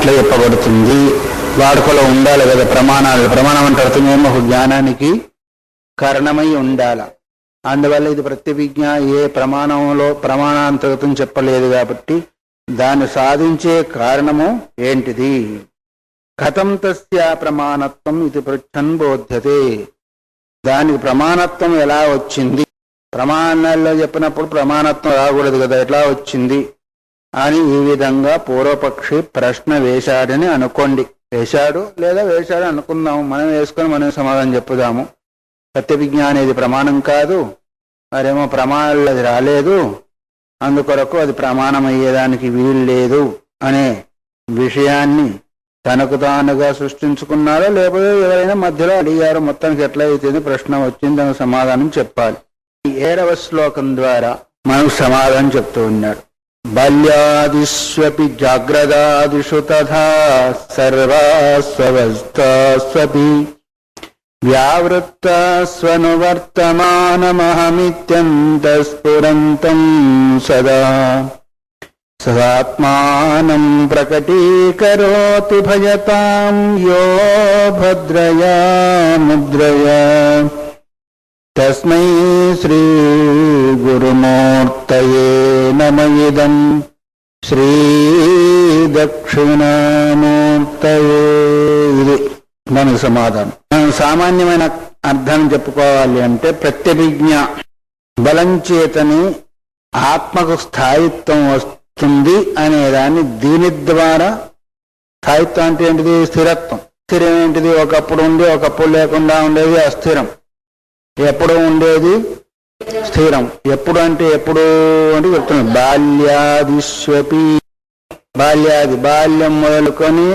ఎట్లా చెప్పబడుతుంది, వాడుకలో ఉండాలి కదా ప్రమాణాలు. ప్రమాణం అంటే అర్థమేమో ఒక జ్ఞానానికి కారణమై ఉండాల. అందువల్ల ఇది ప్రత్యభిజ్ఞ ఏ ప్రమాణంలో ప్రమాణాంతర్గతం చెప్పలేదు కాబట్టి దాన్ని సాధించే కారణము ఏంటిది? కథం తస్య ప్రమాణత్వం ఇది పృచ్చన్ బోధ్యతే. దానికి ప్రమాణత్వం ఎలా వచ్చింది? ప్రమాణాల్లో చెప్పినప్పుడు ప్రమాణత్వం రాకూడదు కదా, ఎట్లా వచ్చింది అని ఈ విధంగా పూర్వపక్షి ప్రశ్న వేశాడని అనుకోండి. వేశాడు లేదా వేశాడు అనుకుందాము, మనం వేసుకొని మనం సమాధానం చెప్పుదాము. ప్రత్యభిజ్ఞ అనేది ప్రమాణం కాదు, మరేమో ప్రమాణాలు అది రాలేదు, అందుకొరకు అది ప్రమాణం అయ్యేదానికి వీలు లేదు అనే విషయాన్ని తనకు తానుగా సృష్టించుకున్నారో లేకపోతే ఎవరైనా మధ్యలో అడిగారో, మొత్తానికి ఎట్లా అయితే ప్రశ్న వచ్చింది దానికి సమాధానం చెప్పాలి. 7వ శ్లోకం ద్వారా మనకు సమాధానం చెప్తూ ఉన్నాడు. బాల్యాదిష్వపి జాగ్రదాదిషు తథా సర్వాస్వవస్థాస్వపి వ్యావృత్తాస్వనువర్తమానమహమిత్యంతఃస్ఫురంతం సదా సదాత్మానం ప్రకటీకరోతి భజతాం యో భద్రయా ముద్రయా. తస్మై శ్రీ గురుమూర్తయే నమః. ఇదం శ్రీ దక్షిణామూర్తయే. ఇది మనకు సమాధానం. మనం సామాన్యమైన అర్థం చెప్పుకోవాలి అంటే ప్రత్యభిజ్ఞ బలం చేతని ఆత్మకు స్థాయిత్వం వస్తుంది అనేదాన్ని దీని ద్వారా. స్థాయిత్వం అంటే ఏంటిది? స్థిరత్వం. స్థిరం ఏంటిది? ఒకప్పుడు ఉండి ఒకప్పుడు లేకుండా ఉండేది అస్థిరం, ఎప్పుడు ఉండేది స్థిరం. ఎప్పుడు అంటే ఎప్పుడు అంటే చెప్తున్నాం. బాల్యాదిష్వపి, బాల్యాది బాల్యం మొదలుకొని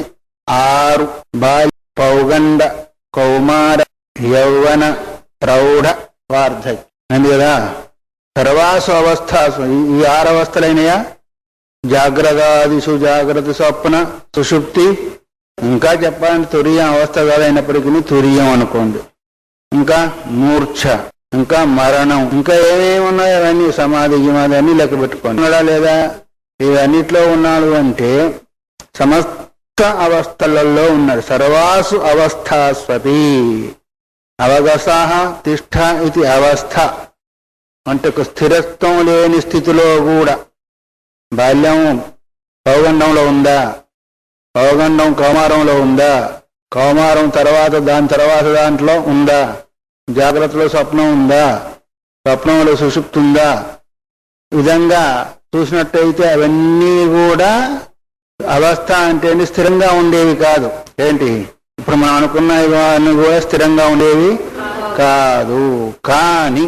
6 బాల్య పౌగండ కౌమార యౌవన ప్రౌఢ వార్ధక్యం అంది కదా. సర్వాసు అవస్థాసు, ఈ 6 అవస్థలైనయా? జాగ్రత్తాదిషు, జాగ్రత్త, స్వప్న, సుషుప్తి. ఇంకా చెప్పాలంటే తురియం అవస్థ కాదైనప్పటికీ తురియం అనుకోండి. ఇంకా మూర్ఛ, ఇంకా మరణం, ఇంకా ఏమేమి ఉన్నాయో అవన్నీ సమాధి గిమాధి అన్ని లెక్క పెట్టుకోండి. ఉన్నాడా లేదా? ఇవన్నిట్లో ఉన్నాడు అంటే సమస్త అవస్థలలో ఉన్నాడు. సర్వాసు అవస్థాస్వపి. అవగసాహ తిష్ట ఇది అవస్థ అంటే ఒక స్థిరత్వం లేని స్థితిలో కూడా. బాల్యం పౌగండంలో ఉందా? పౌగండం కౌమారంలో ఉందా? కౌమారం తర్వాత దాని తర్వాత దాంట్లో ఉందా? జాగ్రత్తలో స్వప్నం ఉందా? స్వప్నంలో సుషుప్తి ఉందా? విధంగా చూసినట్టయితే అవన్నీ కూడా అవస్థ అంటే స్థిరంగా ఉండేవి కాదు. ఏంటి ఇప్పుడు మనం అనుకున్న ఇవన్నీ కూడా స్థిరంగా ఉండేవి కాదు. కానీ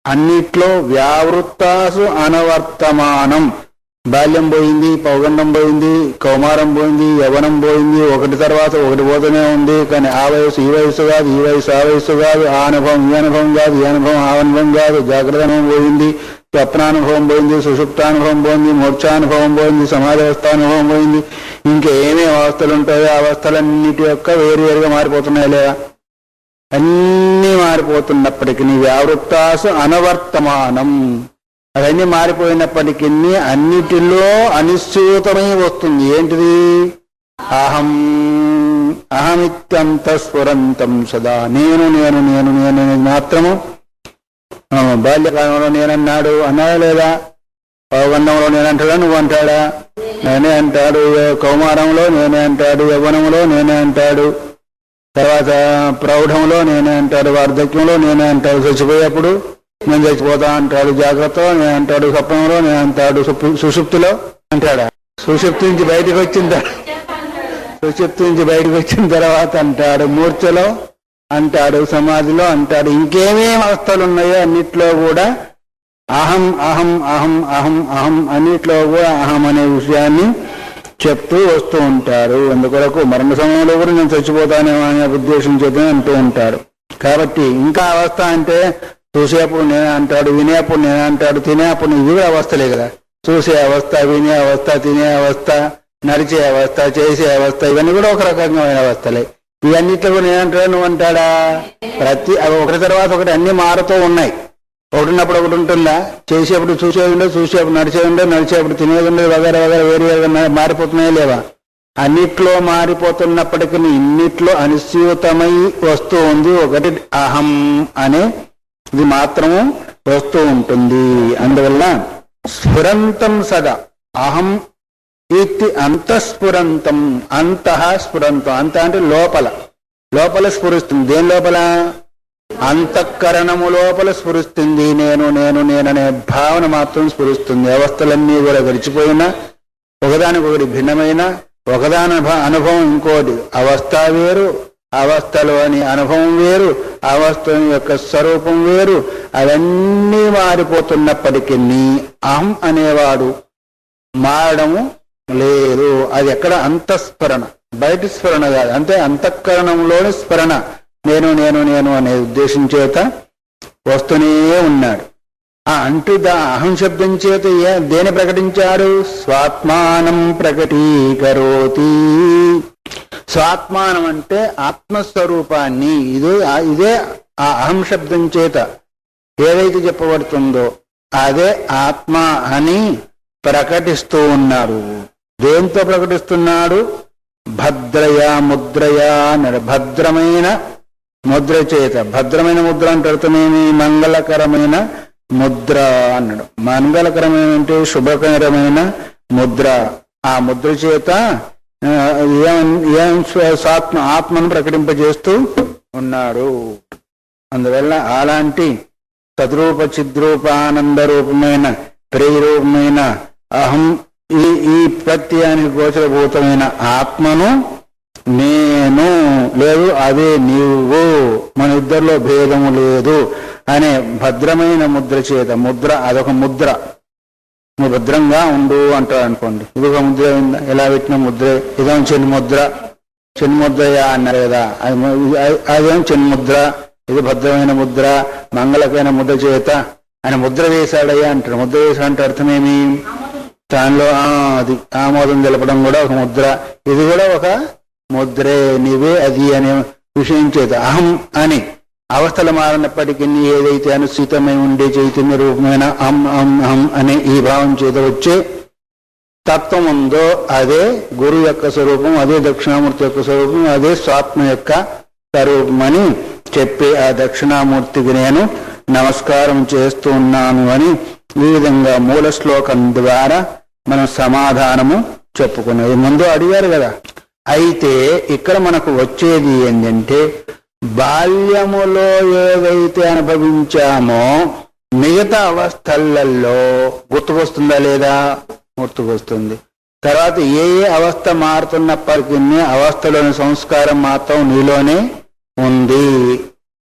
అన్నిట్లో వ్యావృత్తాసు అనవర్తమానం. బాల్యం పోయింది, పౌగండం పోయింది, కౌమారం పోయింది, యవనం పోయింది, ఒకటి తర్వాత ఒకటి పోతూనే ఉంది. కానీ ఆ వయసు ఈ వయసు కాదు, ఈ వయసు ఆ వయసు కాదు, ఆ అనుభవం ఈ అనుభవం కాదు, ఈ అనుభవం ఆ అనుభవం కాదు. జాగ్రత్త అనుభవం పోయింది, స్వప్నానుభవం పోయింది, సుషుప్తానుభవం పోయింది, మోక్షానుభవం పోయింది, సమాధావస్థానుభవం పోయింది. ఇంకేమేమి అవస్థలు ఉంటాయో ఆ అవస్థలన్నిటి యొక్క వేరువేరుగా మారిపోతున్నాయి లేదా? అన్నీ మారిపోతున్నప్పటికీ వ్యావృత్తాసు అనవర్తమానం. అవన్నీ మారిపోయినప్పటికీ అన్నిటిలో అనిశ్చితమై వస్తుంది. ఏంటిది? అహం అహమిత్యంతఃస్ఫురంతం సదా. నేను నేను నేను నేను మాత్రము. బాల్యకాలంలో నేనన్నాడు, అన్నాడా లేదా? పౌగండంలో నేనంటాడా? నువ్వు అంటాడా? నేనే అంటాడు. కౌమారంలో నేనే అంటాడు, యవ్వనంలో నేనే అంటాడు, తర్వాత ప్రౌఢంలో నేనే అంటాడు, వార్ధక్యంలో నేనే అంటాడు, చచ్చిపోయేప్పుడు నేను చచ్చిపోతా అంటాడు, జాగ్రత్తలో నేను అంటాడు, స్వప్నంలో నేను అంటాడు, సుషుప్తిలో అంటాడా? సుషుప్తి నుంచి బయటకు వచ్చిన తర్వాత అంటాడు, మూర్ఛలో అంటాడు, సమాధిలో అంటాడు. ఇంకేమేమి అవస్థలు ఉన్నాయో అన్నిట్లో కూడా అహం అహం అహం అహం అహం అన్నిట్లో కూడా అహం అనే విషయాన్ని చెప్తూ వస్తూ ఉంటారు. అందుకొరకు మరణ సమయంలో కూడా నేను చచ్చిపోతానేమో అనే ఉద్దేశం చేత అంటూ ఉంటాడు. కాబట్టి ఇంకా అవస్థ అంటే చూసేప్పుడు నేనే అంటాడు, వినేప్పుడు నేనే అంటాడు, తినేప్పుడు ఇవి కూడా అవస్థలే కదా. చూసే అవస్థ, వినే అవస్థ, తినే అవస్థ, నడిచే అవస్థ, చేసే అవస్థ, ఇవన్నీ కూడా ఒక రకమైన అవస్థలే. ఇవన్నిట్లో కూడా నేనంటాడు, నువ్వు అంటాడా? ప్రతి ఒకటి తర్వాత ఒకటి అన్ని మారుతూ ఉన్నాయి. ఒకటి ఉన్నప్పుడు ఒకటి ఉంటుందా? చేసేప్పుడు చూసేది ఉండదు, చూసేప్పుడు నడిచేది ఉండదు, నడిచేప్పుడు తినేది ఉండదు, వగేర వగేర వేరు వేరుగా మారిపోతున్నాయా లేవా? అన్నిట్లో మారిపోతున్నప్పటికీ ఇన్నిట్లో అనుస్యూతమై వస్తూ ఉంది. ఒకటి అహం అనే ఇది మాత్రము వస్తూ ఉంటుంది. అందువల్ల స్ఫురంతం సదా అహం ఇది అంతఃస్ఫురంతం. అంతః స్ఫురంతం. అంత అంటే లోపల లోపల స్ఫురిస్తుంది. దేని లోపల? అంతఃకరణము లోపల స్ఫురిస్తుంది. నేను నేను నేననే భావన మాత్రం స్ఫురిస్తుంది. అవస్థలన్నీ కూడా గడిచిపోయినా ఒకదానికొకటి భిన్నమైన ఒకదాని అనుభవం ఇంకోటి. అవస్థ వేరు, అవస్థలోని అనుభవం వేరు, అవస్థ యొక్క స్వరూపం వేరు. అవన్నీ మారిపోతున్నప్పటికీ అహం అనేవాడు మారడము లేదు. అది ఎక్కడ? అంతఃస్ఫరణ, బయటి స్ఫరణ కాదు. అంటే అంతఃకరణంలోని స్ఫరణ. నేను నేను నేను అనే ఉద్దేశం చేత వస్తూనే ఉన్నాడు. అంటూ అహం శబ్దం చేత దేని ప్రకటించాడు? స్వాత్మానం ప్రకటీకరోతి. స్వాత్మానం అంటే ఆత్మస్వరూపాన్ని. ఇదే ఆ అహం శబ్దం చేత ఏదైతే చెప్పబడుతుందో అదే ఆత్మ అని ప్రకటిస్తూ ఉన్నాడు. దేంతో ప్రకటిస్తున్నాడు? భద్రయా ముద్రయా అన్నాడు. భద్రమైన ముద్ర చేత. భద్రమైన ముద్ర అంటే అర్థమేమి? మంగళకరమైన ముద్ర అన్నాడు. మంగళకరమైన అంటే శుభకరమైన ముద్ర. ఆ ముద్ర చేత ఆత్మను ప్రకటింపజేస్తూ ఉన్నాడు. అందువల్ల అలాంటి సద్రూప చిద్రూపానంద రూపమైన ప్రేరూపమైన అహం ఈ ప్రత్యయానికి గోచరభూతమైన ఆత్మను నేను లేదు, అదే నీవు, మన ఇద్దరిలో భేదము లేదు అనే భద్రమైన ముద్ర చేత. ముద్ర అదొక ముద్ర. నువ్వు భద్రంగా ఉండు అంటాడు అనుకోండి. ఇది ఒక ముద్ర ఉందా? ఎలా పెట్టిన ముద్ర? ఇదేం చిన్ముద్ర. చిన్ముద్రయా అన్నారు కదా, అదేం చిన్ముద్ర. ఇది భద్రమైన ముద్ర, మంగళకైన ముద్ర చేత ఆయన ముద్ర వేశాడయ్యా అంటాడు. ముద్ర వేశాడంటే అర్థమేమి? దానిలో అది ఆమోదం తెలపడం కూడా ఒక ముద్ర. ఇది కూడా ఒక ముద్రే. నీవే అది అనే విషయం చేత అహం అని అవస్థలు మారినప్పటికీ ఏదైతే అనుసూతమై ఉండే చైతన్య రూపమైన అం అం అహం అనే ఈ భావం చేత వచ్చే తత్వం ఉందో అదే గురు యొక్క స్వరూపం, అదే దక్షిణామూర్తి యొక్క స్వరూపం, అదే స్వాత్మ యొక్క స్వరూపం అని చెప్పి ఆ దక్షిణామూర్తికి నేను నమస్కారం చేస్తూ ఉన్నాను అని ఈ విధంగా మూల శ్లోకం ద్వారా మనం సమాధానము చెప్పుకున్నది. ముందు అడిగారు కదా. అయితే ఇక్కడ మనకు వచ్చేది ఏంటంటే, బాల్యములో ఏదైతే అనుభవించామో మిగతా అవస్థలలో గుర్తుకొస్తుందా లేదా? గుర్తుకొస్తుంది. తర్వాత ఏ అవస్థ మారుతున్నప్పటికీ అవస్థలోని సంస్కారం మాత్రం నీలోనే ఉంది.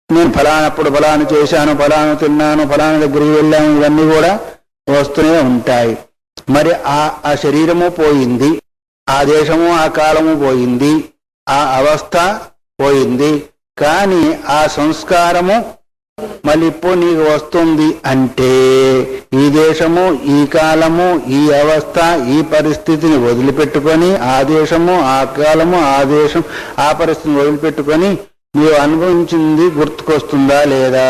నేను ఫలానప్పుడు ఫలాను చేశాను, ఫలాను తిన్నాను, ఫలానా దగ్గరికి వెళ్ళాను, ఇవన్నీ కూడా వస్తూనే ఉంటాయి. మరి ఆ శరీరము పోయింది, ఆ దేశము ఆ కాలము పోయింది, ఆ అవస్థ పోయింది, కానీ ఆ సంస్కారము మళ్ళీ ఇప్పుడు నీకు వస్తుంది. అంటే ఈ దేశము, ఈ కాలము, ఈ అవస్థ, ఈ పరిస్థితిని వదిలిపెట్టుకొని ఆ దేశము, ఆ కాలము, ఆ దేశం, ఆ పరిస్థితిని వదిలిపెట్టుకొని నీవు అనుభవించింది గుర్తుకొస్తుందా లేదా?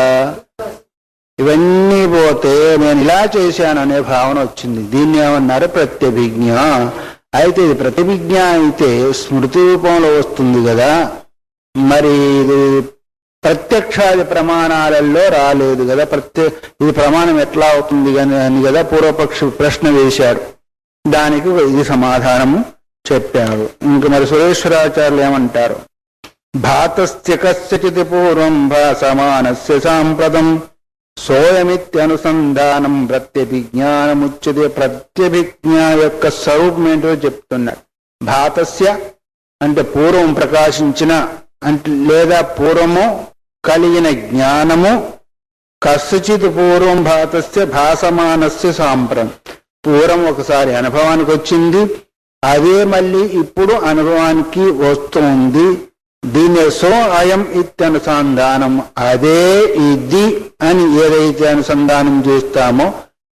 ఇవన్నీ పోతే నేను ఇలా చేశాను అనే భావన వచ్చింది. దీన్ని ఏమన్నారు? ప్రత్యభిజ్ఞ. అయితే ఇది ప్రతిభిజ్ఞ అయితే స్మృతి రూపంలో వస్తుంది కదా, మరి ఇది ప్రత్యక్షాది ప్రమాణాలలో రాలేదు కదా. ఇది ప్రమాణం ఎట్లా అవుతుంది అని కదా పూర్వపక్షి ప్రశ్న వేశాడు. దానికి ఇది సమాధానము చెప్పారు. ఇంక మరి సురేశ్వరాచార్యులు ఏమంటారు? భాతస్య కస్యచిత్ పూర్వం భాసమానస్య సాంప్రదం సోయమిత్యనుసంధానం ప్రత్యభిజ్ఞానముచ్యతే. ప్రత్యభిజ్ఞ యొక్క స్వరూపం ఏంటో చెప్తున్నాడు. భాతస్య అంటే పూర్వం ప్రకాశించిన అంటే లేదా పూర్వము కలిగిన జ్ఞానము, కస్యచిత్ పూర్వం భాతస్య భాసమానస్య సాంప్రదం. పూర్వం ఒకసారి అనుభవానికి వచ్చింది, అదే మళ్ళీ ఇప్పుడు అనుభవానికి వస్తుంది. దీన్ని సో అయం ఇత్యనుసంధానం, అదే ఇది అని ఏదైతే అనుసంధానం చేస్తామో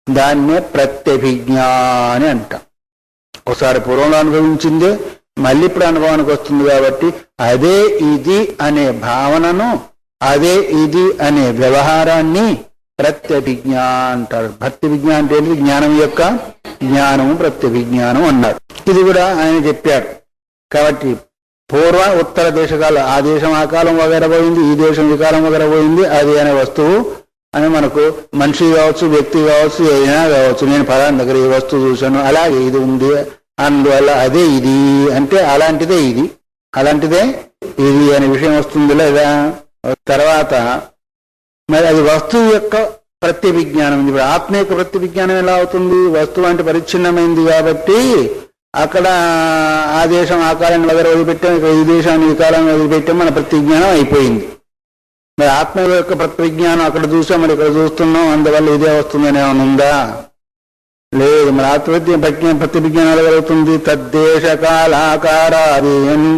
దాన్నే ప్రత్యభిజ్ఞ అని అంటాం. ఒకసారి పూర్వంలో అనుభవించిందే మళ్ళీ ఇప్పుడు అనుభవానికి వస్తుంది కాబట్టి అదే ఇది అనే భావనను, అదే ఇది అనే వ్యవహారాన్ని ప్రత్యభిజ్ఞ అంటారు. ప్రత్యభిజ్ఞ అంటే ఏంటి? జ్ఞానం యొక్క జ్ఞానము ప్రత్యభిజ్ఞానం అన్నారు. ఇది కూడా ఆయన చెప్పారు. కాబట్టి పూర్వ ఉత్తర దేశకాలం, ఆ దేశం ఆ కాలం వగైరా పోయింది, ఈ దేశం ఈ కాలం వగైరా పోయింది. అది అనే వస్తువు అని మనకు మనిషి కావచ్చు, వ్యక్తి కావచ్చు, ఏదైనా కావచ్చు. నేను పలానా దగ్గర ఈ వస్తువు చూశాను, అలాగే ఇది ఉంది, అందువల్ల అదే ఇది అంటే అలాంటిదే ఇది, అలాంటిదే ఇది అనే విషయం వస్తుంది లేదా. తర్వాత మరి అది వస్తువు యొక్క ప్రత్యభిజ్ఞానం. ఇప్పుడు ఆత్మ యొక్క ప్రత్యభిజ్ఞానం ఎలా అవుతుంది? వస్తువు అంటే పరిచ్ఛిన్నమైంది కాబట్టి అక్కడ ఆ దేశం ఆ కాలాన్ని వగైరా వదిలిపెట్టాం, ఇక్కడ ఈ దేశాన్ని ఈ కాలాన్ని వదిలిపెట్టాం, మన ప్రతిజ్ఞానం అయిపోయింది. మరి ఆత్మ యొక్క ప్రతిజ్ఞానం అక్కడ చూసాం, మరి ఇక్కడ చూస్తున్నాం, అందువల్ల ఇదే వస్తుందని ఏమైనా ఉందా? లేదు. మరి ఆత్మ ప్రతిజ్ఞానాలు కలుగుతుంది. తద్దేశ కాలాకారాదీన్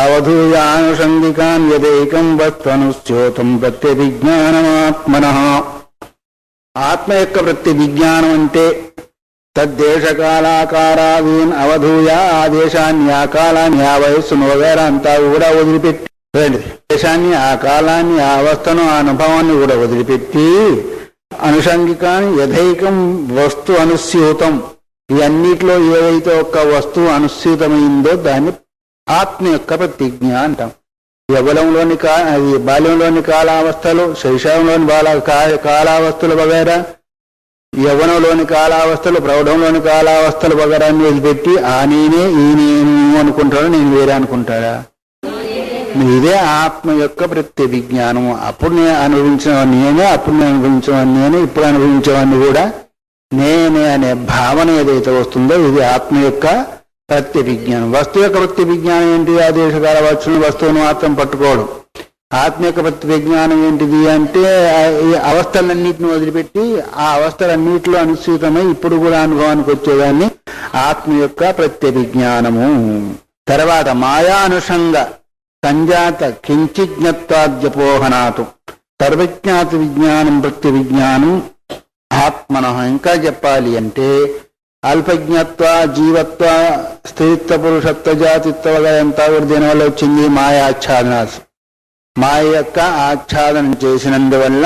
అవధూయానుషంగికాన్ యదేకం వస్త్వనుశ్యోతం ప్రత్యభిజ్ఞానమాత్మనః. ఆత్మ యొక్క ప్రత్యభిజ్ఞానం అంటే తద్దేశకాలాకారాదీన్ అవధూయ, ఆ దేశాన్ని ఆ కాలాన్ని ఆ వయస్సును వగైరా అంతా కూడా వదిలిపెట్టి, దేశాన్ని ఆ కాలాన్ని ఆ అవస్థను ఆ అనుభవాన్ని కూడా వదిలిపెట్టి అనుషంగికాన్ని యథైకం వస్తు అనుస్యూతం, ఈ అన్నిటిలో ఏదైతే ఒక్క వస్తువు అనుస్యూతమైందో దాన్ని ఆత్మ యొక్క ప్రతిజ్ఞ అంటాం. యవ్వనంలోని బాల్యంలోని కాలావస్థలు, శైశవంలోని కాలావస్థలు వగైరా, యవ్వనంలోని కాలావస్థలు, ప్రౌఢంలోని కాలావస్థలు వగరాన్ని వదిలిపెట్టి ఆ నేనే ఈ నేను అనుకుంటాడా, నేను వేరే అనుకుంటాడా? ఇదే ఆత్మ యొక్క ప్రత్యభిజ్ఞానం. అప్పుడు నేను అనుభవించేవాడిని నేనే, అప్పుడు నేను అనుభవించేవాడిని నేనే, ఇప్పుడు అనుభవించేవాడిని కూడా నేనే అనే భావన ఏదైతే వస్తుందో ఇది ఆత్మ యొక్క ప్రత్యభిజ్ఞానం. వస్తువు యొక్క ప్రత్యభిజ్ఞానం ఏంటి? ఆ దేశకాల వచ్చిన వస్తువును మాత్రం పట్టుకోవడం. ఆత్మ యొక్క ప్రత్యభిజ్ఞానం ఏంటిది అంటే ఈ అవస్థలన్నింటిని వదిలిపెట్టి ఆ అవస్థలన్నింటిలో అనుసూతమై ఇప్పుడు కూడా అనుభవానికి వచ్చేదాన్ని ఆత్మ యొక్క ప్రత్యభిజ్ఞానము. తర్వాత మాయానుషంగ సంజాత కించిజ్ఞత్వాద్యపోహనాతు సర్వజ్ఞాత విజ్ఞానం ప్రత్యభిజ్ఞానం ఆత్మన. ఇంకా చెప్పాలి అంటే అల్పజ్ఞత్వ, జీవత్వ, స్త్రీత్వ, పురుషత్వ, జాతిత్వ అంతా కూడా దీనివల్ల వచ్చింది మాయాచ్ఛాదనాలు. మాయ యొక్క ఆచ్ఛాదనం చేసినందువల్ల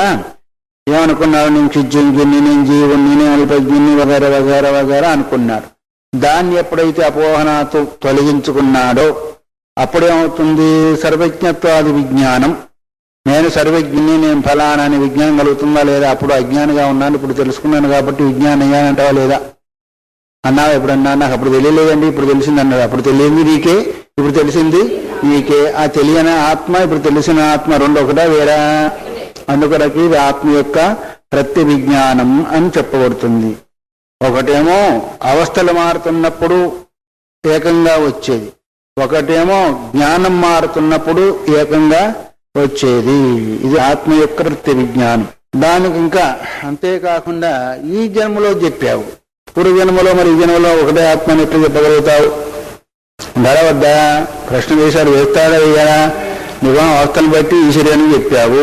ఏమనుకున్నారు? నేను క్షిజ్జుని, నేను జీవుని, నేను అల్పజ్ఞుని వగైరా వగైరా వగైరా అనుకున్నారు. దాన్ని ఎప్పుడైతే అపోహనాతో తొలగించుకున్నాడో అప్పుడేమవుతుంది? సర్వజ్ఞత్వాది విజ్ఞానం, నేను సర్వజ్ఞుని, నేను ఫలానా అనే విజ్ఞానం కలుగుతుందా లేదా? అప్పుడు అజ్ఞానిగా ఉన్నాను, ఇప్పుడు తెలుసుకున్నాను కాబట్టి విజ్ఞానం అయ్యానంటావా లేదా? అన్నావా ఎప్పుడన్నా? నాకు అప్పుడు తెలియలేదండి, ఇప్పుడు తెలిసింది అన్నాడు. అప్పుడు తెలియంది నీకే, ఇప్పుడు తెలిసింది నీకే. ఆ తెలియని ఆత్మ ఇప్పుడు తెలిసిన ఆత్మ రెండు ఒకటా వేరా? అందుకొరకు ఇది ఆత్మ యొక్క ప్రత్యభిజ్ఞానం అని చెప్పబడుతుంది. ఒకటేమో అవస్థలు మారుతున్నప్పుడు ఏకంగా వచ్చేది, ఒకటేమో జ్ఞానం మారుతున్నప్పుడు ఏకంగా వచ్చేది. ఇది ఆత్మ యొక్క ప్రత్యభిజ్ఞానం. దానికి ఇంకా అంతేకాకుండా ఈ జన్మలో చెప్పావు, పూర్వజన్మలో మరి ఈ జన్మలో ఒకటే ఆత్మని ఎట్లా చెప్పగలుగుతావు? ధరవద్దా? ప్రశ్న వేశాడు, వేస్తాడా వేయడా? నిజం అవస్థను బట్టి ఈశ్వరుని చెప్పావు,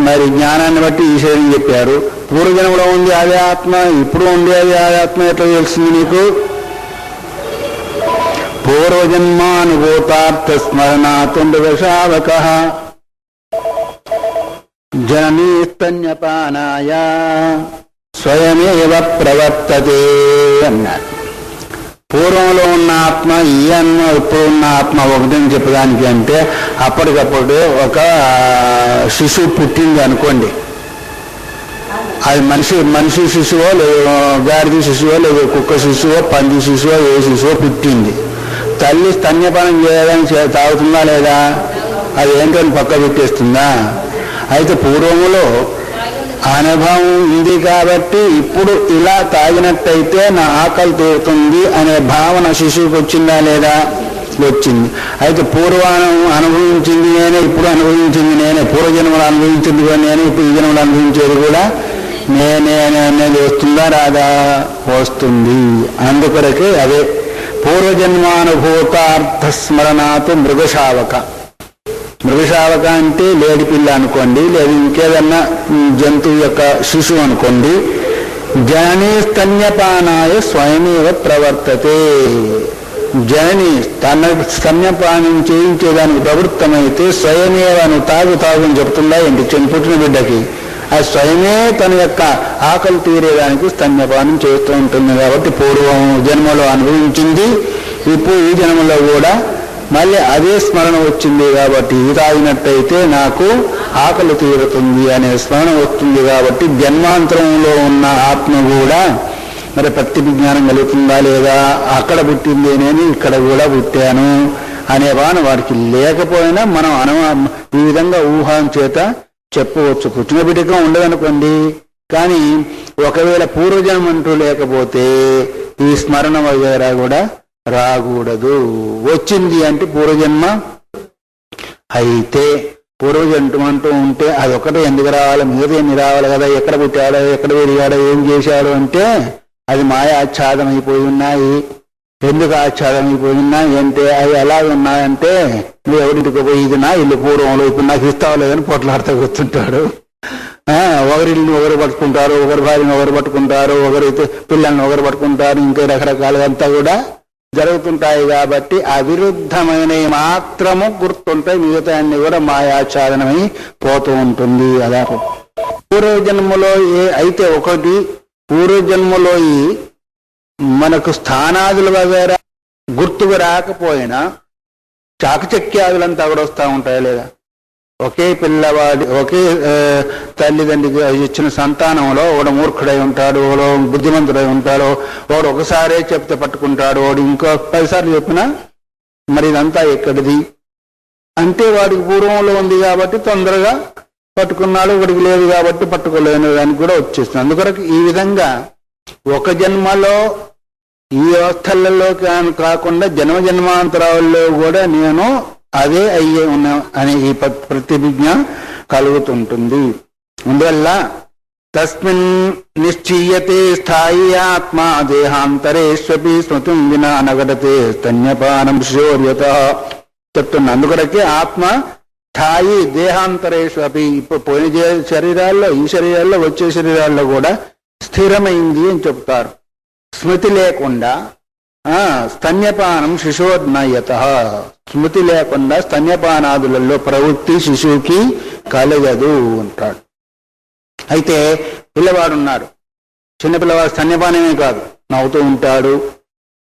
మరి జ్ఞానాన్ని బట్టి ఈశ్వరుని చెప్పారు. పూర్వజన్మలో ఉంది అదే ఆత్మ, ఇప్పుడు ఉంది అదే ఆత్మ, ఎట్లా తెలిసింది నీకు? పూర్వజన్మానుభూతార్థ స్మరణాత్ మృగశావకః జననీ స్తన్యపానాయ స్వయమేవ ప్రవర్తతే అన్నారు. పూర్వంలో ఉన్న ఆత్మ ఈ అన్న ఇప్పుడు ఉన్న ఆత్మ ఒకటని చెప్పడానికి అంటే అప్పటికప్పుడు ఒక శిశువు పుట్టింది అనుకోండి, అది మనిషి శిశువో లేదు, గాడిద శిశువో లేదు, కుక్క శిశువో, పంది శిశువో, ఏ శిశువో పుట్టింది. తల్లి స్తన్యపానం చేయడానికి తాగుతుందా లేదా? అది ఏంటో పక్క పెట్టేస్తుందా? అయితే పూర్వములో అనుభవం ఉంది కాబట్టి ఇప్పుడు ఇలా తాగినట్టయితే నా ఆకలి తీరుతుంది అనే భావన శిశువుకి వచ్చిందా లేదా? వచ్చింది. అయితే పూర్వానం అనుభవించింది నేనే, ఇప్పుడు అనుభవించింది నేనే, పూర్వజన్మలు అనుభవించింది కూడా నేనే, ఇప్పుడు ఈ జన్మలు అనుభవించేది కూడా నేనే అనేది వస్తుందా రాదా? వస్తుంది. అందుకొరకే అదే పూర్వజన్మానుభూతార్థ స్మరణాత్ మృగశావక. మృగశావక అంటే లేడిపిల్ల అనుకోండి, లేదా ఇంకేదన్నా జంతువు యొక్క శిశువు అనుకోండి. జననీ స్తన్యపానాయ స్వయమేవ ప్రవర్తతే. జనని తన స్తన్యపానం చేయించేదానికి ప్రవృత్తమైతే స్వయమేవను తాగు అని చెప్తుందా ఏంటి? పుట్టిన బిడ్డకి ఆ స్వయమే తన యొక్క ఆకలి తీరేదానికి స్తన్యపానం చేస్తూ ఉంటుంది. కాబట్టి పూర్వం జన్మలో అనుభవించింది ఇప్పుడు ఈ జన్మలో కూడా మళ్ళీ అదే స్మరణ వచ్చింది కాబట్టి ఇది తాగినట్టయితే నాకు ఆకలి తీరుతుంది అనే స్మరణ వస్తుంది కాబట్టి జన్మాంతరంలో ఉన్న ఆత్మ కూడా మరి ప్రత్యభిజ్ఞానం కలుగుతుందా లేదా, అక్కడ పుట్టింది నేను ఇక్కడ కూడా పుట్టాను అనే భావన వాడికి లేకపోయినా మనం ఈ విధంగా ఊహం చేత చెప్పవచ్చు. కృష్ణ బిడ్డగా ఉండదనుకోండి, కానీ ఒకవేళ పూర్వజన్మ అంటూ లేకపోతే ఈ స్మరణ వగేరా కూడా రాకూడదు. వచ్చింది అంటే పూర్వజన్మ అయితే పూర్వజన్మ అంటూ ఉంటే అదొకటే ఎందుకు రావాలి, మిగతా ఎన్ని రావాలి కదా, ఎక్కడ పుట్టాడో ఎక్కడ పెరిగాడో ఏం చేశాడు అంటే అది మాయ ఆచ్ఛాదం అయిపోయి ఉన్నాయి. ఎందుకు ఆచ్ఛాదం అయిపోయి ఉన్నాయి అంటే అవి ఎలా ఉన్నాయంటే నువ్వు ఎవరింటికి పోయి ఇది నా ఇల్లు పూర్వంలో ఇప్పుడు నాకు ఇస్తావు లేదని పొట్లాడుతూ కూర్చుంటాడు. ఒకరిల్ని ఒకరు పట్టుకుంటారు, ఒకరి భార్యను ఒకరు పట్టుకుంటారు, ఒకరైతే పిల్లల్ని ఒకరు పట్టుకుంటారు, ఇంకా రకరకాలుగా అంతా కూడా జరుగుతుంటాయి. కాబట్టి అవిరుద్ధమైనవి మాత్రము గుర్తుంటాయి, మిగతా అన్ని కూడా మాయాచారణమై పోతూ ఉంటుంది. అలా పూర్వజన్మలో అయితే ఒకటి పూర్వజన్మలో మనకు స్థానాదులు వగేరా గుర్తుకు రాకపోయినా చాకచక్యాదులంతా కూడా వస్తూ ఉంటాయి లేదా. ఒకే పిల్లవాడి ఒకే తల్లిదండ్రికి ఇచ్చిన సంతానంలో ఒకడు మూర్ఖుడై ఉంటాడు, ఒకడు బుద్ధిమంతుడై ఉంటాడు, ఒకడు ఒకసారే చెప్తే పట్టుకుంటాడు, వాడు ఇంకో 10 సార్లు చెప్పినా మరి ఇదంతా ఎక్కడిది అంటే వాడికి పూర్వంలో ఉంది కాబట్టి తొందరగా పట్టుకున్నాడు, ఒకడికి లేదు కాబట్టి పట్టుకోలేని దానికి కూడా వచ్చేస్తుంది. అందుకొరకు ఈ విధంగా ఒక జన్మలో ఈ వ్యవస్థలలో కాకుండా జన్మ జన్మాంతరాల్లో కూడా నేను అదే అయ్యే ఉన్నా అనే ఈ ప్రతిభిజ్ఞ కలుగుతుంటుంది. అందువల్ల తస్మిన్ నిశ్చీయతే స్థాయి ఆత్మా దేహాంతరేష్వపి స్మృతిం వినా నగడతే స్తన్యపానం శౌర్యత చెప్తున్నా. అందుకొరకే ఆత్మ స్థాయి దేహాంతరేష్వపి ఇప్పుడు పోయిన శరీరాల్లో ఈ శరీరాల్లో వచ్చే శరీరాల్లో కూడా స్థిరమైంది అని చెప్తారు. స్మృతి లేకుండా స్తన్యపానం శిశోర్నయత, స్మృతి లేకుండా స్తన్యపానాదులలో ప్రవృత్తి శిశువుకి కలగదు అంటాడు. అయితే పిల్లవాడున్నాడు, చిన్నపిల్లవాడు స్తన్యపానమే కాదు, నవ్వుతూ ఉంటాడు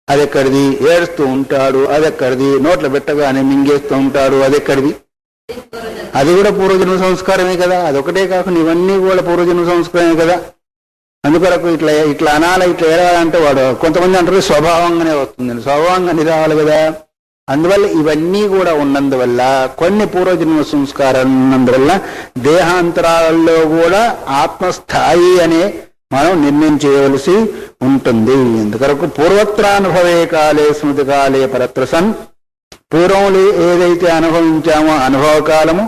అదెక్కడిది, ఏడుస్తూ ఉంటాడు అదెక్కడిది, నోట్లో పెట్టగానే మింగేస్తూ ఉంటాడు అదెక్కడిది, అది కూడా పూర్వజన్మ సంస్కారమే కదా. అదొకటే కాకుండా ఇవన్నీ కూడా పూర్వజన్మ సంస్కారమే కదా. అందుకొరకు ఇట్లా అనాలి, ఇట్లా ఏడాలంటే వాడు కొంతమంది అంటారు స్వభావంగానే వస్తుందని, స్వభావంగానే రావాలి కదా. అందువల్ల ఇవన్నీ కూడా ఉన్నందువల్ల కొన్ని పూర్వజన్మ సంస్కారాలు ఉన్నందువల్ల దేహాంతరాలలో కూడా ఆత్మస్థాయి అనే మనం నిర్ణయం చేయవలసి ఉంటుంది. ఎందుకొరకు పూర్వత్రానుభవే కాలే స్మృతి కాలే పరత్రసన్, పూర్వంలో ఏదైతే అనుభవించామో అనుభవ కాలము,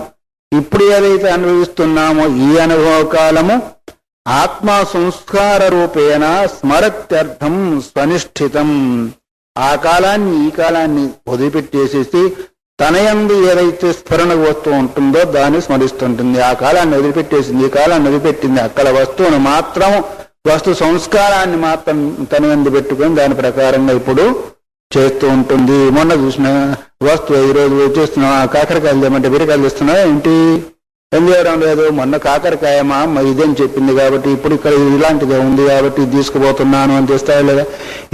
ఇప్పుడు ఏదైతే అనుభవిస్తున్నామో ఈ అనుభవ కాలము ఆత్మ సంస్కార రూపేణ స్మరత్యర్థం స్వనిష్ఠితం. ఆ కాలాన్ని ఈ కాలాన్ని వదిలిపెట్టేసేసి తనయందు ఏదైతే స్మరణకు వస్తువు ఉంటుందో దాన్ని స్మరిస్తుంటుంది. ఆ కాలాన్ని వదిలిపెట్టేసింది, ఈ కాలాన్ని వదిలిపెట్టింది, అక్కడ వస్తువును మాత్రం వస్తు సంస్కారాన్ని మాత్రం తనయందు పెట్టుకొని దాని ప్రకారంగా ఇప్పుడు చేస్తూ ఉంటుంది. మొన్న చూసిన వస్తువు ఈరోజు చేస్తున్నా కాకరకాయలు తెమ్మంటే బీరకాయలు తెస్తున్నా ఏంటి ఏం చేయడం లేదు, మొన్న కాకరకాయ మా అమ్మ ఇదేం చెప్పింది కాబట్టి ఇప్పుడు ఇక్కడ ఇలాంటిదే ఉంది కాబట్టి తీసుకుపోతున్నాను అని చేస్తావా లేదా.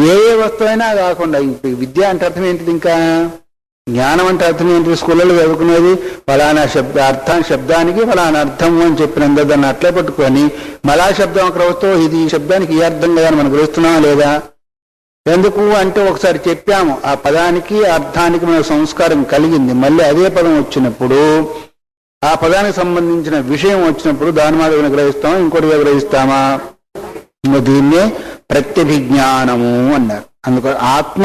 ఏ వస్తువైనా కాకుండా విద్య అంటే అర్థం ఏంటిది, ఇంకా జ్ఞానం అంటే అర్థం ఏంటి, స్కూళ్ళలో చదువుకునేది ఫలానా శబ్దానికి ఫలానా అర్థము అని చెప్పినంత దాన్ని అట్లే పట్టుకొని మళ్ళా శబ్దం అక్కడ వస్తూ ఇది ఈ శబ్దానికి ఏ అర్థం కదా మనం గ్రహిస్తున్నామా లేదా. ఎందుకు అంటే ఒకసారి చెప్పాము, ఆ పదానికి అర్థానికి మన సంస్కారం కలిగింది, మళ్ళీ అదే పదం వచ్చినప్పుడు ఆ పదానికి సంబంధించిన విషయం వచ్చినప్పుడు దాని మీద గ్రహిస్తామా ఇంకోటిగా గ్రహిస్తామా. దీన్నే ప్రత్యభిజ్ఞానము అన్నారు. అందుకని ఆత్మ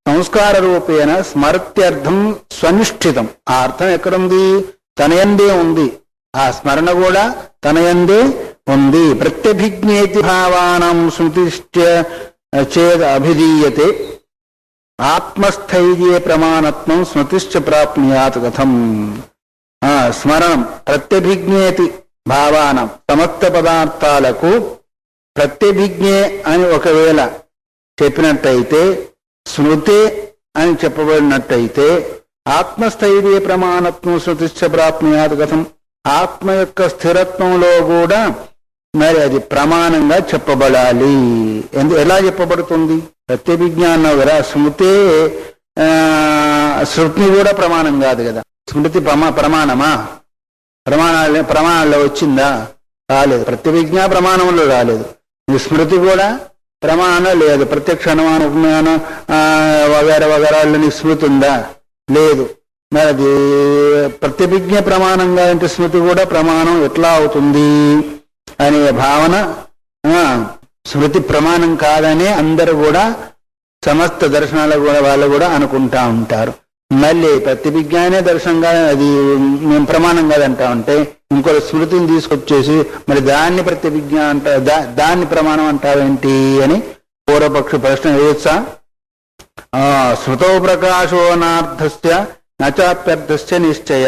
సంస్కార రూపేణ స్మరత్యర్థం స్వనిష్ఠితం. ఆ అర్థం ఎక్కడుంది, తనయందే ఉంది, ఆ స్మరణ కూడా తనయందే ఉంది. ప్రత్యభిజ్ఞేతి భావానం స్మృతిశ్చ చేద్ అభిధీయతే ఆత్మస్థైర్యే ప్రమాణత్వం స్మృతిశ్చ ప్రాప్నుయాత్ కథం. స్మరణం ప్రత్యభిజ్ఞేతి భావానం, సమస్త పదార్థాలకు ప్రత్యభిజ్ఞే అని ఒకవేళ చెప్పినట్టయితే, స్మృతి అని చెప్పబడినట్టయితే ఆత్మస్థైర్య ప్రమాణత్వం శృతిశ్చ ప్రాప్నుయాత్ కథం. ఆత్మ యొక్క స్థిరత్వంలో కూడా మరి అది ప్రమాణంగా చెప్పబడాలి. ఎలా చెప్పబడుతుంది, ప్రత్యభిజ్ఞానం కదా. స్మృతే శృతి కూడా ప్రమాణం కాదు కదా. స్మృతి ప్రమాణమా? ప్రమాణాల్లో వచ్చిందా? రాలేదు. ప్రత్యభిజ్ఞ ప్రమాణంలో రాలేదు. స్మృతి కూడా ప్రమాణం లేదు. ప్రత్యక్ష అనుమాన ఉపమానం వగేర వగరాలని స్మృతి ఉందా? లేదు. మరి అది ప్రత్యభిజ్ఞ ప్రమాణంగా అంటే స్మృతి కూడా ప్రమాణం ఎట్లా అవుతుంది అనే భావన, స్మృతి ప్రమాణం కాదని అందరూ కూడా సమస్త దర్శనాలు కూడా వాళ్ళు కూడా అనుకుంటా ఉంటారు. మళ్ళీ ప్రత్యభిజ్ఞానే దర్శనంగా అది మేము ప్రమాణం కాదంటా ఉంటే ఇంకో స్మృతిని తీసుకొచ్చేసి మరి దాన్ని ప్రత్యభిజ్ఞ అంట, దాన్ని ప్రమాణం అంటావేంటి అని పూర్వపక్ష ప్రశ్న వేయచ్చా? శృతో ప్రకాశోనార్థస్య నచాప్యర్థస్య నిశ్చయ.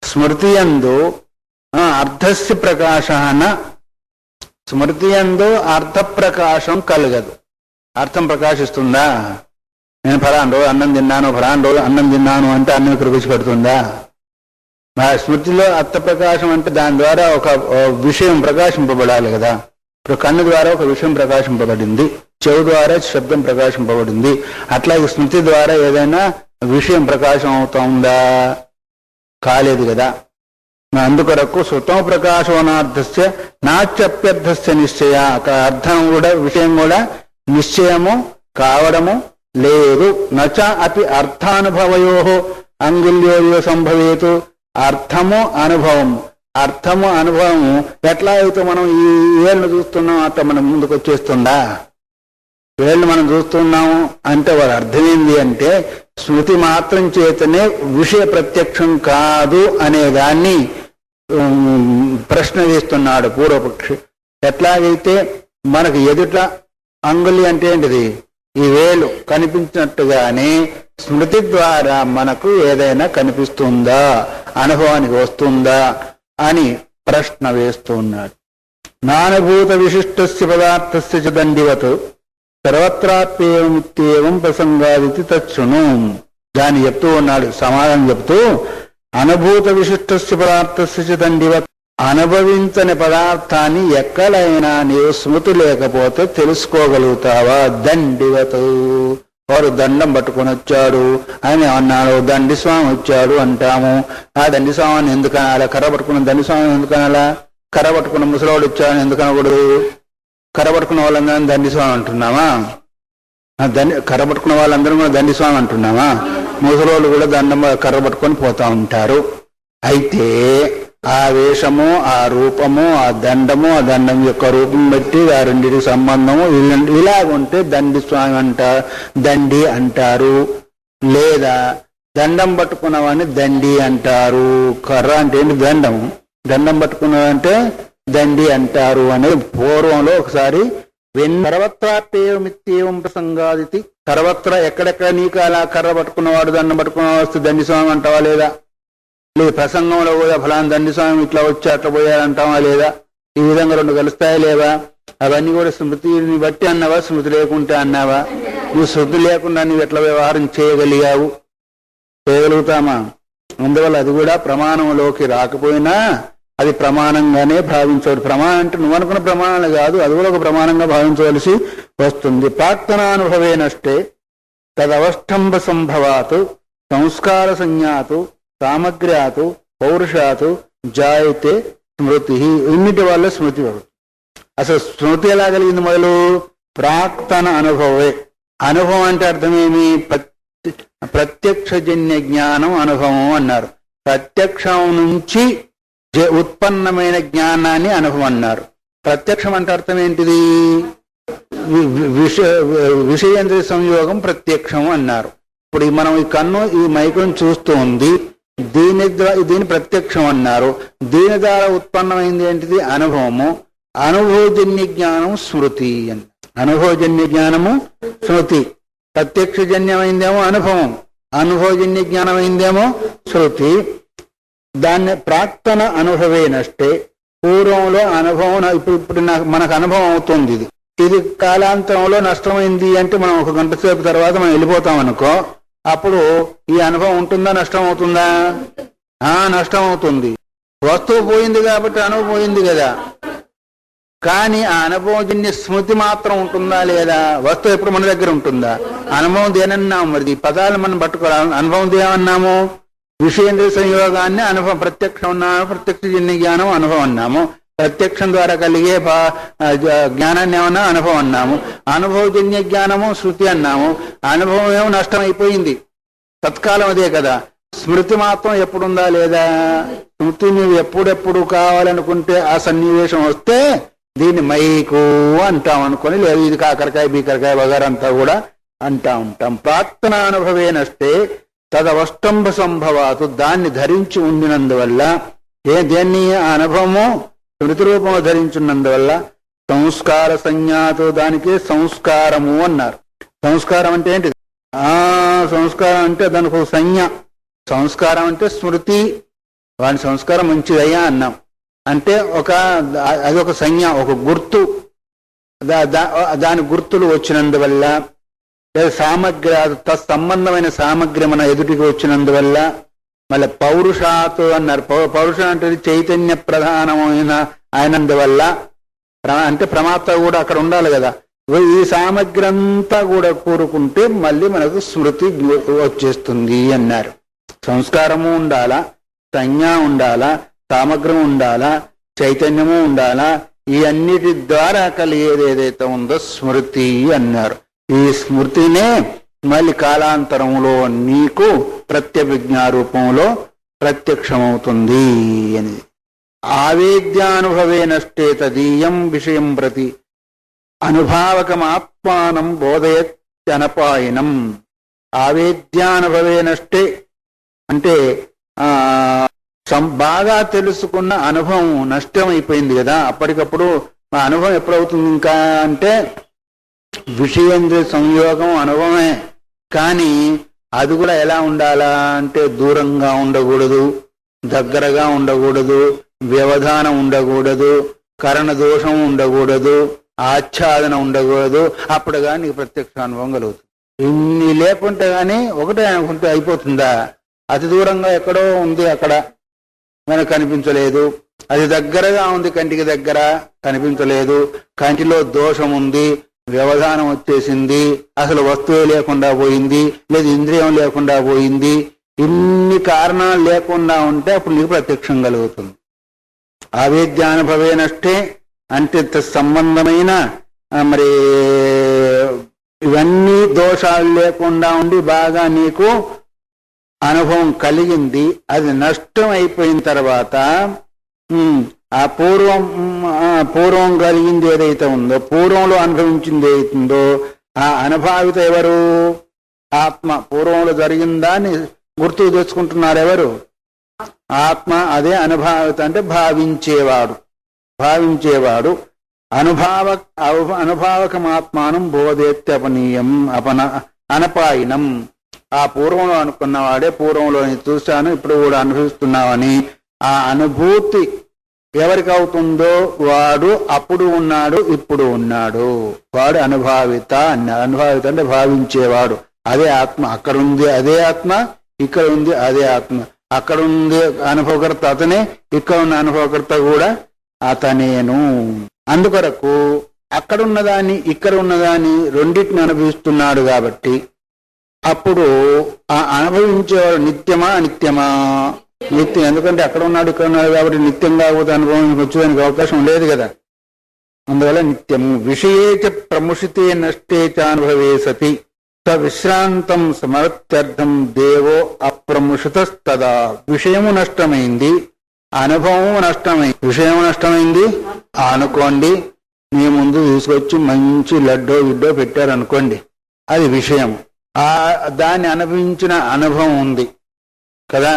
స్మృతి యందు అర్థస్య ప్రకాశన, స్మృతి యందు అర్థ ప్రకాశం కలగదు. అర్థం ప్రకాశిస్తుందా? నేను ఫలానా రోజు అన్నం తిన్నాను, ఫలానా రోజు అన్నం తిన్నాను అంటే అన్నం ఇక్కడ రుచి పెడుతుందా? స్మృతిలో అర్థ ప్రకాశం అంటే దాని ద్వారా ఒక విషయం ప్రకాశింపబడాలి కదా. ఇప్పుడు కన్ను ద్వారా ఒక విషయం ప్రకాశింపబడింది, చెవు ద్వారా శబ్దం ప్రకాశింపబడింది. అట్లాగే స్మృతి ద్వారా ఏదైనా విషయం ప్రకాశం అవుతుందా? కాలేదు కదా. అందుకొరకు స్వతం ప్రకాశోనార్థస్య నాచ్యప్యర్థస్య నిశ్చయ. అర్థం కూడా విషయం కూడా నిశ్చయము కావడము లేదు. నచ అపి అర్థానుభవయో అంగుల్యోయో సంభవేతు. అర్థము అనుభవము, అర్థము అనుభవము ఎట్లా అయితే మనం ఈ వేళ్ళను చూస్తున్నాం అట్లా మనం ముందుకు వచ్చేస్తుందా? వేళ్ళు మనం చూస్తున్నాము అంటే వారి అర్థమైంది అంటే స్మృతి మాత్రం చేతనే విషయ ప్రత్యక్షం కాదు అనే దాన్ని ప్రశ్న వేస్తున్నాడు పూర్వపక్షి. ఎట్లాగైతే మనకు ఎదుట అంగులి అంటే ఏంటిది? ఈ వేలు కనిపించినట్టుగానే స్మృతి ద్వారా మనకు ఏదైనా కనిపిస్తుందా, అనుభవానికి వస్తుందా అని ప్రశ్న వేస్తున్నాడు. నానుభూత విశిష్టస్య పదార్థస్య చ దండివత్ సర్వత్రాప్యేవం ప్రసంగాదితి తచ్చును. దాన్ని చెప్తూ ఉన్నాడు, సమాధానం చెప్తూ, అనుభూత విశిష్టస్య పదార్థస్య చ దండివత్. అనుభవించని పదార్థాన్ని ఎక్కడైనా నీవు స్మృతి లేకపోతే తెలుసుకోగలుగుతావా? దండివత్. వారు దండం పట్టుకొని వచ్చాడు అని అన్నాడు, దండి స్వామి వచ్చాడు అంటాము. ఆ దండి స్వామిని ఎందుకు అనాలా? కర్ర పట్టుకున్న దండి స్వామిని ఎందుకు అనాలా? కర్ర పట్టుకున్న ముసలివాడు వచ్చాడని ఎందుకు అనకూడదు? కర్ర పట్టుకున్న వాళ్ళందరం దండి స్వామి అంటున్నామా? కర్ర పట్టుకున్న వాళ్ళందరూ కూడా దండి స్వామి అంటున్నామా? ముసలివాళ్ళు కూడా దండం కర్ర పట్టుకొని పోతా ఉంటారు. అయితే ఆ వేషము, ఆ రూపము, ఆ దండము, ఆ దండం యొక్క రూపం బట్టి ఆ రెండింటికి సంబంధము ఇలాగుంటే దండి స్వామి దండి అంటారు. లేదా దండం పట్టుకున్నవాడిని దండి అంటారు. కర్ర అంటే ఏంటి? దండం. దండం పట్టుకున్నదంటే దండి అంటారు అని పూర్వంలో ఒకసారి సర్వత్రాప్యేవం ప్రసంగాదితి. సర్వత్రా ఎక్కడెక్కడ నీకు అలా కర్ర పట్టుకున్నవాడు దండం పట్టుకున్నవాడు వస్తే దండి స్వామి అంటావా లేదా? లేదు ప్రసంగంలో కూడా ఫలానా దండి స్వామి ఇట్లా వచ్చి అట్లా పోయారంటావా లేదా? ఈ విధంగా రెండు కలుస్తాయా లేవా? అవన్నీ కూడా స్మృతిని బట్టి అన్నావా, స్మృతి లేకుంటే అన్నావా? నువ్వు శృతి లేకుండా నువ్వు ఎట్లా వ్యవహారం చేయగలిగావు? చేయగలుగుతామా? అందువల్ల అది కూడా ప్రమాణంలోకి రాకపోయినా అది ప్రమాణంగానే భావించవచ్చు. ప్రమాణం అంటే నువ్వు అనుకున్న ప్రమాణాలు కాదు, అది కూడా ఒక ప్రమాణంగా భావించవలసి వస్తుంది. ప్రాక్తనానుభవేనష్టే తదవష్టంభ సంభవాత్ సంస్కార సంజ్ఞాతు సామగ్ర్యాతు పౌరుషాతు జాయతే స్మృతి. ఇన్నిటి వల్ల స్మృతి వస్తుంది. అసలు స్మృతి ఎలా కలిగింది? మొదలు ప్రాక్తన అనుభవే. అనుభవం అంటే అర్థమేమి? ప్రత్యక్షజన్య జ్ఞానం అనుభవం అన్నారు. ప్రత్యక్షం నుంచి ఉత్పన్నమైన జ్ఞానాన్ని అనుభవం అన్నారు. ప్రత్యక్షం అంటే అర్థం ఏంటిది? విషయేంద్రియ సంయోగం ప్రత్యక్షం అన్నారు. ఇప్పుడు మనం ఈ కన్ను ఈ మైకును చూస్తూ ఉంది, దీని ప్రత్యక్షం అన్నారు. దీని ద్వారా ఉత్పన్నమైంది ఏంటిది? అనుభవము. అనుభవజన్య జ్ఞానం స్మృతి అని. అనుభవజన్య జ్ఞానము స్మృతి. ప్రత్యక్షజన్యమైందేమో అనుభవం, అనుభవజన్య జ్ఞానమైందేమో శృతి. దాన్ని ప్రాక్తన అనుభవేనష్టే. పూర్వంలో అనుభవం ఇప్పుడు మనకు అనుభవం అవుతుంది. ఇది కాలాంతరంలో నష్టమైంది అంటే మనం ఒక గంట సేపు తర్వాత మనం వెళ్ళిపోతాం అనుకో, అప్పుడు ఈ అనుభవం ఉంటుందా, నష్టం అవుతుందా? నష్టం అవుతుంది. వస్తువు పోయింది కాబట్టి అనుభవం పోయింది కదా. కానీ ఆ అనుభవజన్య స్మృతి మాత్రం ఉంటుందా లేదా? వస్తువు ఎప్పుడు మన దగ్గర ఉంటుందా? అనుభవం దేనన్నాము? మరి ఈ పదాలు మనం పట్టుకోవాలి. అనుభవం దేమన్నాము? విషయేంద్రియ సంయోగాన్ని అనుభవం, ప్రత్యక్షం అన్నాము, ప్రత్యక్షజన్య జ్ఞానం అనుభవం అన్నాము. ప్రత్యక్షం ద్వారా కలిగే జ్ఞానాన్ని ఏమన్నా అనుభవం అన్నాము. అనుభవజన్య జ్ఞానము శృతి అన్నాము. అనుభవం ఏమో నష్టం అయిపోయింది, తత్కాలం అదే కదా. స్మృతి మాత్రం ఎప్పుడుందా లేదా? స్మృతి నువ్వు ఎప్పుడెప్పుడు కావాలనుకుంటే ఆ సన్నివేశం వస్తే దీన్ని మైకు అంటాం అనుకొని, లేదు ఇది కాకరకాయ బీకరకాయ వగరంతా కూడా అంటా ఉంటాం. ప్రాక్తనానుభవేనస్తే తదవష్టంభ సంభవాతు, దాన్ని ధరించి ఉండినందువల్ల, దేన్ని ఆ అనుభవము స్మృతి రూపంలో ధరించున్నందువల్ల సంస్కార సంజ్ఞాతో, దానికే సంస్కారము అన్నారు. సంస్కారం అంటే ఏంటిది? సంస్కారం అంటే దానికి ఒక సంజ్ఞ. సంస్కారం అంటే స్మృతి, వాని సంస్కారం మంచిదయ్యా అన్నాం అంటే అది ఒక సంజ్ఞ, ఒక గుర్తు. దాని గుర్తులు వచ్చినందువల్ల, లేదా సామగ్రి, తత్సంబంధమైన సామగ్రి మన ఎదుటికి వచ్చినందువల్ల, మళ్ళీ పౌరుషాత్ అన్నారు. పౌరుషం అంటే చైతన్య ప్రధానమైన అయినందువల్ల, అంటే ప్రమాత కూడా అక్కడ ఉండాలి కదా. ఈ సామగ్రి అంతా కూడా కూరుకుంటే మళ్ళీ మనకు స్మృతి వచ్చేస్తుంది అన్నారు. సంస్కారము ఉండాలా, సంజ్ఞ ఉండాలా, సామగ్రం ఉండాలా, చైతన్యము ఉండాలా. ఈ అన్నిటి ద్వారా కలిగేది ఏదైతే ఉందో స్మృతి అన్నారు. ఈ స్మృతినే మళ్ళీ కాలాంతరంలో నీకు ప్రత్యభిజ్ఞారూపంలో ప్రత్యక్షమవుతుంది అని. ఆవేద్యానుభవేనష్టే తదీయం విషయం ప్రతి అనుభావకమాత్మానం బోధయత్యనపాయనం. ఆవేద్యానుభవేనష్టే అంటే బాగా తెలుసుకున్న అనుభవం నష్టమైపోయింది కదా. అప్పటికప్పుడు ఆ అనుభవం ఎప్పుడవుతుంది ఇంకా అంటే, విషయేంద్రియ సంయోగం అనుభవమే, కానీ అది కూడా ఎలా ఉండాలా అంటే దూరంగా ఉండకూడదు, దగ్గరగా ఉండకూడదు, వ్యవధానం ఉండకూడదు, కరణ దోషం ఉండకూడదు, ఆచ్ఛాదన ఉండకూడదు. అప్పుడు కానీ నీకు ప్రత్యక్ష అనుభవం కలుగుతుంది. ఇన్ని లేకుంటే కానీ ఒకటే అనుకుంటే అయిపోతుందా? అతి దూరంగా ఎక్కడో ఉంది, అక్కడ మనకు కనిపించలేదు. అది దగ్గరగా ఉంది, కంటికి దగ్గర కనిపించలేదు. కంటిలో దోషం ఉంది, వ్యవధానం వచ్చేసింది, అసలు వస్తువే లేకుండా పోయింది, లేదు ఇంద్రియం లేకుండా పోయింది. ఇన్ని కారణాలు లేకుండా ఉంటే అప్పుడు నీకు ప్రత్యక్షం కలుగుతుంది. ఆవేద్యానుభవేనష్టే అంటే సంబంధమైన మరి ఇవన్నీ దోషాలు లేకుండా ఉండి బాగా నీకు అనుభవం కలిగింది. అది నష్టం అయిపోయిన తర్వాత ఆ పూర్వం కలిగింది ఏదైతే ఉందో, పూర్వంలో అనుభవించింది ఏదైతుందో ఆ అనుభావిత ఎవరు? ఆత్మ. పూర్వంలో జరిగిందాన్ని గుర్తుకు తెచ్చుకుంటున్నారు ఎవరు? ఆత్మ. అదే అనుభావిత అంటే భావించేవాడు. అనుభావకమాత్మానం బోధేత్యపనీయం అనపాయనం. ఆ పూర్వంలో అనుకున్నవాడే పూర్వంలో చూశాను, ఇప్పుడు కూడా అనుభవిస్తున్నావని ఆ అనుభూతి ఎవరికి అవుతుందో వాడు అప్పుడు ఉన్నాడు, ఇప్పుడు ఉన్నాడు. వాడు అనుభావిత అన్నారు. అనుభావిత అంటే భావించేవాడు. అదే ఆత్మ. అక్కడుంది అదే ఆత్మ, ఇక్కడ ఉంది అదే ఆత్మ. అక్కడ ఉంది అనుభవకర్త అతనే, ఇక్కడ ఉన్న అనుభవకర్త కూడా అతనేను. అందుకొరకు అక్కడున్నదాన్ని ఇక్కడ ఉన్నదాన్ని రెండింటిని అనుభవిస్తున్నాడు కాబట్టి అప్పుడు ఆ అనుభవించేవాడు నిత్యమా అనిత్యమా? నిత్యం. ఎందుకంటే అక్కడ ఉన్నాడు ఇక్కడ ఉన్నాడు కాబట్టి నిత్యం కాకపోతే అనుభవం వచ్చేదానికి అవకాశం లేదు కదా. అందువల్ల నిత్యము. విషయేచ ప్రముషితే నష్టే చానుభవే సతి విశ్రాంతం సమర్థ్యర్థం దేవో అప్రముషితస్తదా. విషయము నష్టమైంది, అనుభవము నష్టమైంది. విషయము నష్టమైంది అనుకోండి, మీ ముందు తీసుకొచ్చి మంచి లడ్డో గిడ్డో పెట్టారనుకోండి, అది విషయం. దాన్ని అనుభవించిన అనుభవం ఉంది కదా.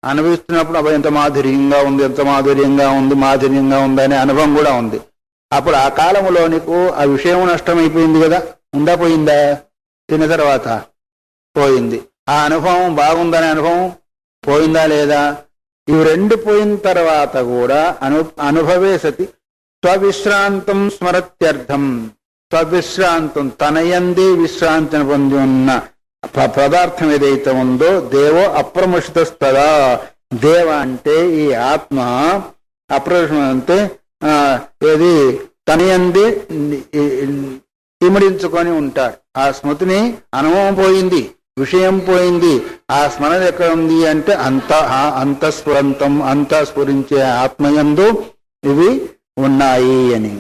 అనుభవిస్తున్నప్పుడు అప్పుడు ఎంత మాధుర్యంగా ఉంది, ఎంత మాధుర్యంగా ఉంది అనే అనుభవం కూడా ఉంది. అప్పుడు ఆ కాలంలో నీకు ఆ విషయం నష్టమైపోయింది కదా. ఉందా పోయిందా? తిన్న తర్వాత పోయింది. ఆ అనుభవం బాగుందనే అనుభవం పోయిందా లేదా? ఇవి రెండు పోయిన తర్వాత కూడా అనుభవే సతి స్వవిశ్రాంతం స్మరత్యర్థం. స్వవిశ్రాంతం తనయందే విశ్రాంతిని పొంది ఉన్న పదార్థం ఏదైతే ఉందో దేవో అప్రముషితస్తదా. దేవ అంటే ఈ ఆత్మ, అప్రముషితం అంటే ఏది తనయందే ఇమిడించుకొని ఉంటారు. ఆ స్మృతిని అనుభవం పోయింది, విషయం పోయింది, ఆ స్మరణ ఎక్కడ ఉంది అంటే అంతఃస్ఫురంతం, అంతఃస్ఫురించే ఆత్మయందు ఇవి ఉన్నాయి అని.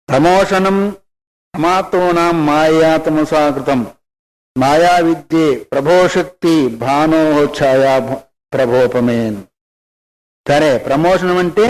ప్రమోషనం అమాతోనాం మాయాతమసాకృతం మాయా విద్యే ప్రభోశక్తి భానో ఛాయా ప్రభోపమేన్. సరే, ప్రమోషణం అంటే